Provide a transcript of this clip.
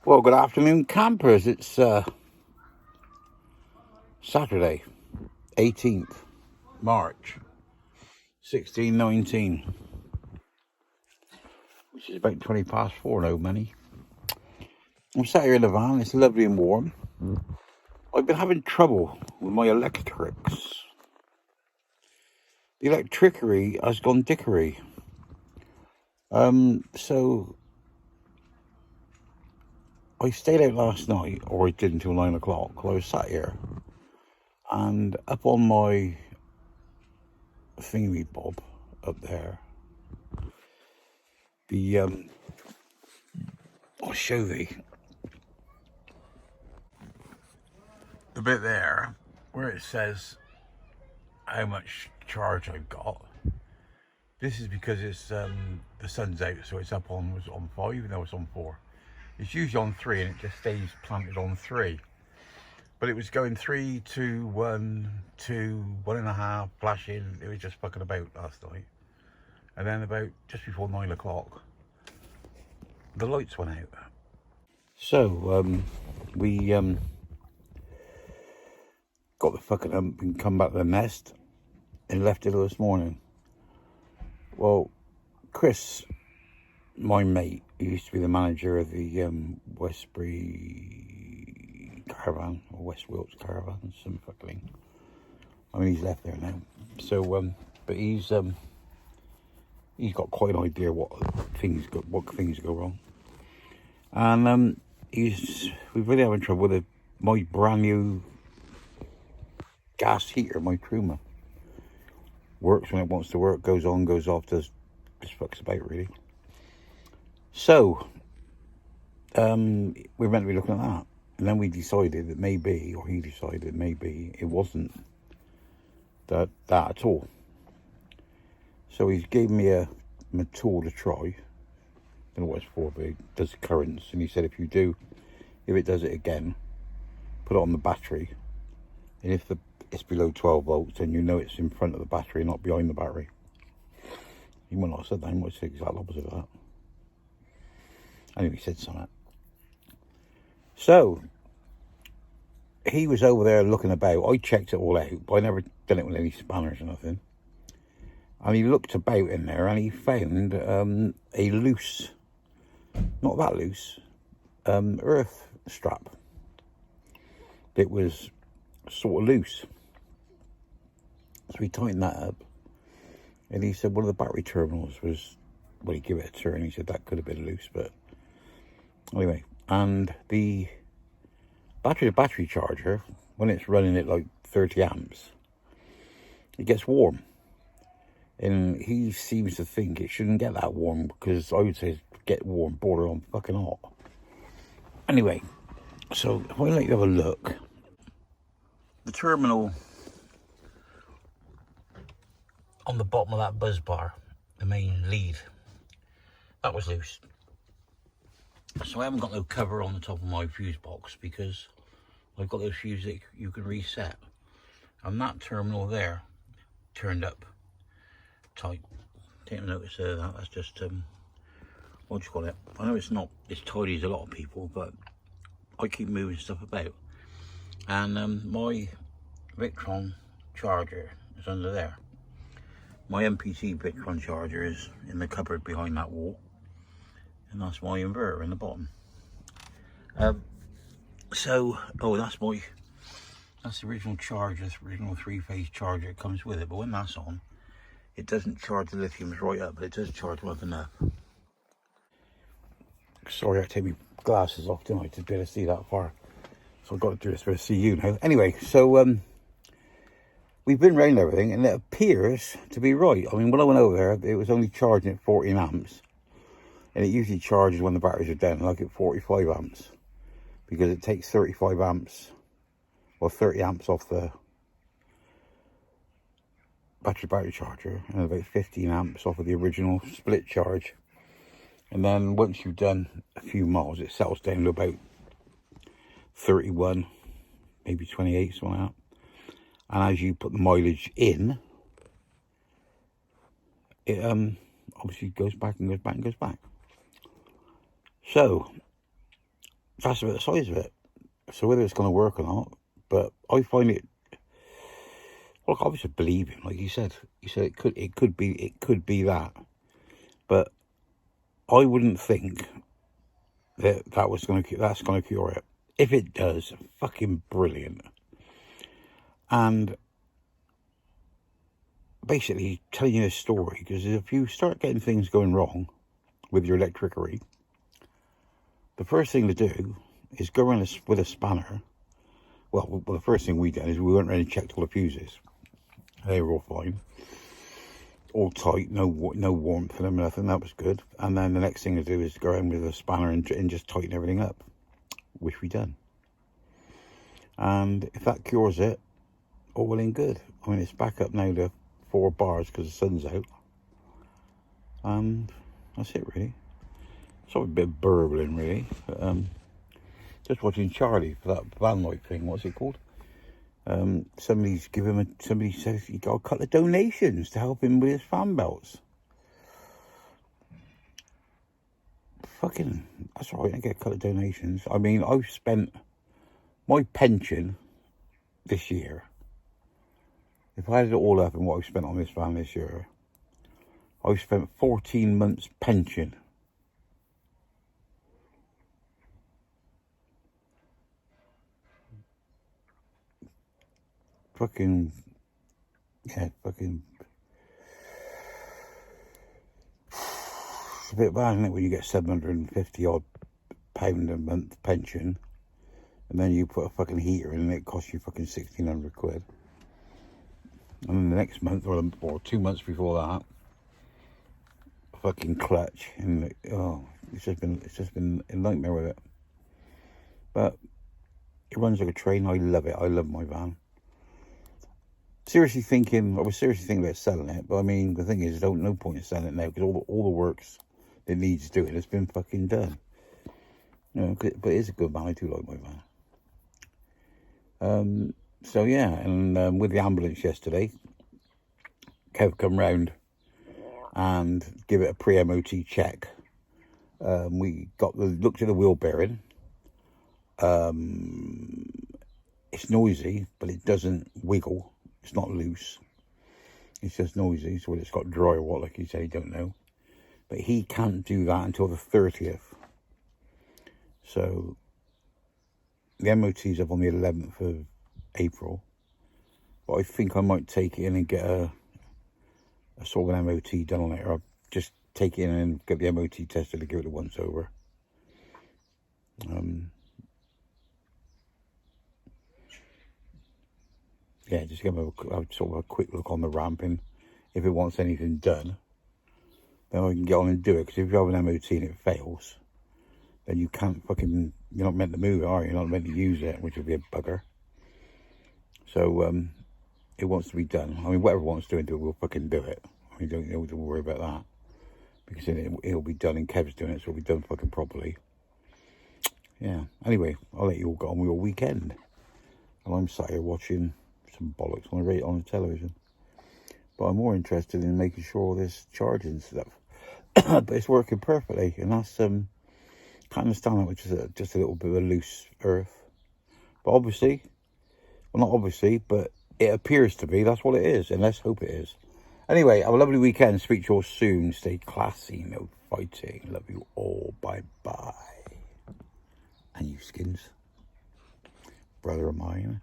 Well, good afternoon, campers. It's Saturday, 18th March, 1619, which is about 20 past 4 now, Manny. I'm sat here in the van. It's lovely and warm. I've been having trouble with my electrics. The electricery has gone dickery. So I stayed out last night, or I did until 9 o'clock. I was sat here, and up on my thingy bob up there, I'll show thee. The bit there where it says how much charge I've got. This is because it's the sun's out, so it's up on 5, even though it's on 4. It's usually on 3, and it just stays planted on 3. But it was going 3, 2, 1, 2, 1.5, flashing. It was just fucking about last night. And then about just before 9 o'clock, the lights went out. So we got the fucking hump and come back to the nest and left it this morning. Well, Chris, my mate, who used to be the manager of the Westbury Caravan, or West Wilts Caravan, some fucking. I mean, he's left there now. So, but he's got quite an idea what things go wrong, and we're really having trouble with my brand new gas heater, my Truma. Works when it wants to work, goes on, goes off, just fucks about really. So, we're meant to be looking at that. And then we decided that maybe, or he decided maybe, it wasn't that at all. So he's gave me a tool to try. I don't know what it's for, but it does currents. And he said if it does it again, put it on the battery. And if it's below 12 volts, then you know it's in front of the battery, not behind the battery. He might not have said that, he might have said the exact opposite of that. Anyway, he said something. So, he was over there looking about. I checked it all out, but I never done it with any spanners or nothing. And he looked about in there, and he found a loose, not that loose, earth strap. It was sort of loose. So he tightened that up, and he said one of the battery terminals was, well, he gave it a turn. He said that could have been loose, but anyway. And the battery charger, when it's running at like 30 amps, it gets warm. And he seems to think it shouldn't get that warm, because I would say get warm, border on fucking hot. Anyway, so if I let you have a look, the terminal on the bottom of that buzz bar, the main lead, that was loose. So I haven't got no cover on the top of my fuse box, because I've got those fuses that you can reset. And that terminal there turned up tight. Take notice of that. That's just what do you call it? I know it's not as tidy as a lot of people, but I keep moving stuff about. And my Victron charger is under there. My MPC Victron charger is in the cupboard behind that wall, and that's my inverter in the bottom. That's the original charger, this original 3-phase charger. It comes with it, but when that's on, it doesn't charge the lithiums right up, but it does charge like enough. Sorry, I had to take my glasses off, didn't I, to be able to see that far. So I've got to do this for see you now. Anyway, so we've been round everything, and it appears to be right. I mean, when I went over there, it was only charging at 14 amps. And it usually charges when the batteries are down, like at 45 amps. Because it takes 35 amps, or 30 amps off the battery charger, and about 15 amps off of the original split charge. And then once you've done a few miles, it settles down to about 31, maybe 28, something like that. And as you put the mileage in, it obviously goes back and goes back and goes back. So that's about the size of it. So whether it's going to work or not, but I find it. Look, I was just believing, like you said. You said it could be that, but I wouldn't think that's going to cure it. If it does, fucking brilliant. And basically telling you this story because if you start getting things going wrong with your electricity, the first thing to do is go around with a spanner. Well, the first thing we did is we went around and checked all the fuses. They were all fine, all tight, no warmth in them, nothing. That was good. And then the next thing to do is go around with a spanner and just tighten everything up, which we done. And if that cures it, all well and good. I mean, it's back up now to 4 bars because the sun's out. And that's it, really. Sort of a bit of burbling, really. But, just watching Charlie for that van light thing. What's it called? Somebody says he got a couple of donations to help him with his fan belts. Fucking, that's all right. I get a couple of donations. I mean, I've spent my pension this year. If I added it all up and what I've spent on this van this year, I've spent 14 months pension. Fucking, yeah, fucking. It's a bit bad, isn't it, when you get 750 odd pound a month pension, and then you put a fucking heater in and it costs you fucking 1,600 quid. And then the next month or 2 months before that, fucking clutch, and it's just been a nightmare with it. But it runs like a train. I love it. I love my van. I was seriously thinking about selling it, but I mean, the thing is, no point in selling it now because all the works that needs doing has been fucking done. You know, but it's a good van. I do like my van. So yeah, and with the ambulance yesterday, Kev come round and give it a pre-MOT check. We looked at the wheel bearing. It's noisy, but it doesn't wiggle. It's not loose. It's just noisy. So whether it's got dry or what, like you say, don't know. But he can't do that until the 30th. So the MOT's up on the 11th of April. But I think I might take it in and get a sort of an MOT done on it. Or I'll just take it in and get the MOT tested to give it a once over. Yeah, just give a sort of a quick look on the ramp, and if it wants anything done, then I can get on and do it. Because if you have an MOT and it fails, then you can't you're not meant to move it, are you? You're not meant to use it, which would be a bugger. So it wants to be done. I mean, whatever it wants to do, we'll fucking do it. I mean, don't have to worry about that, because it'll be done, and Kev's doing it, so it'll be done fucking properly. Yeah. Anyway, I'll let you all get on with your weekend, and I'm sat here watching some bollocks on the television. But I'm more interested in making sure all this charging stuff, but it's working perfectly, and that's can't understand that, which is just a little bit of a loose earth. But obviously, well, not obviously, but it appears to be. That's what it is, and let's hope it is. Anyway, have a lovely weekend. Speak to you all soon. Stay classy, no fighting. Love you all. Bye bye. And you skins, brother of mine.